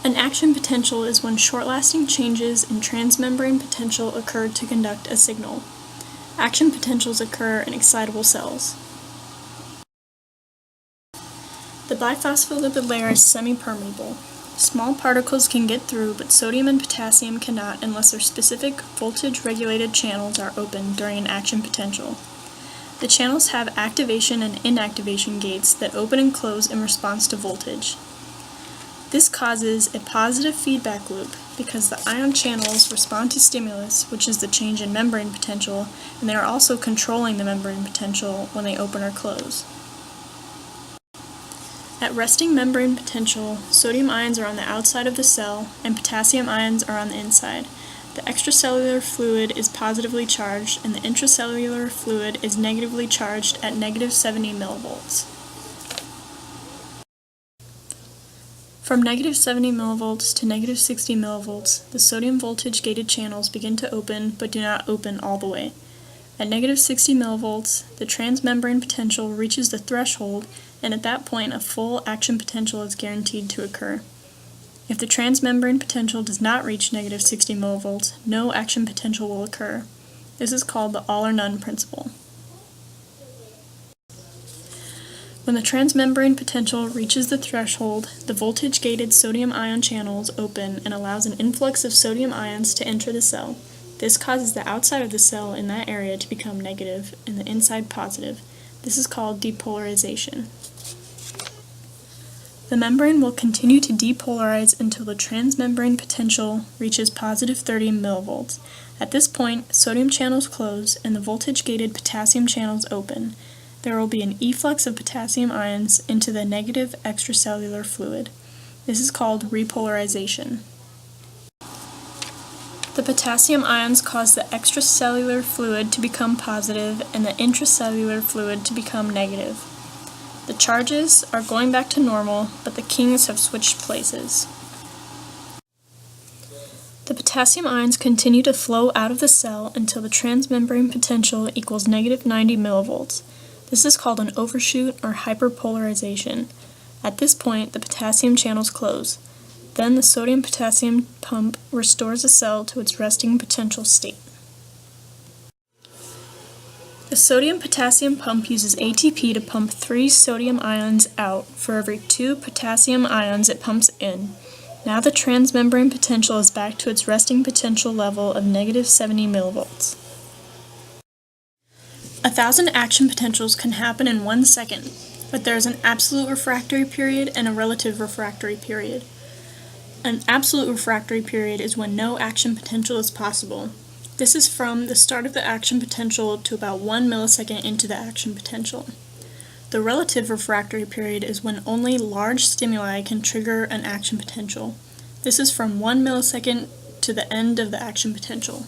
An action potential is when short-lasting changes in transmembrane potential occur to conduct a signal. Action potentials occur in excitable cells. The biphospholipid layer is semi-permeable. Small particles can get through, but sodium and potassium cannot unless their specific voltage-regulated channels are open during an action potential. The channels have activation and inactivation gates that open and close in response to voltage. This causes a positive feedback loop because the ion channels respond to stimulus, which is the change in membrane potential, and they are also controlling the membrane potential when they open or close. At resting membrane potential, sodium ions are on the outside of the cell and potassium ions are on the inside. The extracellular fluid is positively charged and the intracellular fluid is negatively charged at -70 millivolts. From -70 millivolts to -60 millivolts, the sodium voltage-gated channels begin to open but do not open all the way. At -60 millivolts, the transmembrane potential reaches the threshold, and at that point a full action potential is guaranteed to occur. If the transmembrane potential does not reach -60 millivolts, no action potential will occur. This is called the all-or-none principle. When the transmembrane potential reaches the threshold, the voltage-gated sodium ion channels open and allows an influx of sodium ions to enter the cell. This causes the outside of the cell in that area to become negative and the inside positive. This is called depolarization. The membrane will continue to depolarize until the transmembrane potential reaches +30 millivolts. At this point, sodium channels close and the voltage-gated potassium channels open. There will be an efflux of potassium ions into the negative extracellular fluid. This is called repolarization. The potassium ions cause the extracellular fluid to become positive and the intracellular fluid to become negative. The charges are going back to normal, but the kings have switched places. The potassium ions continue to flow out of the cell until the transmembrane potential equals -90 millivolts. This is called an overshoot or hyperpolarization. At this point, the potassium channels close. Then the sodium-potassium pump restores the cell to its resting potential state. The sodium-potassium pump uses ATP to pump 3 sodium ions out for every 2 potassium ions it pumps in. Now the transmembrane potential is back to its resting potential level of -70 millivolts. 1,000 action potentials can happen in 1 second, but there is an absolute refractory period and a relative refractory period. An absolute refractory period is when no action potential is possible. This is from the start of the action potential to about 1 millisecond into the action potential. The relative refractory period is when only large stimuli can trigger an action potential. This is from 1 millisecond to the end of the action potential.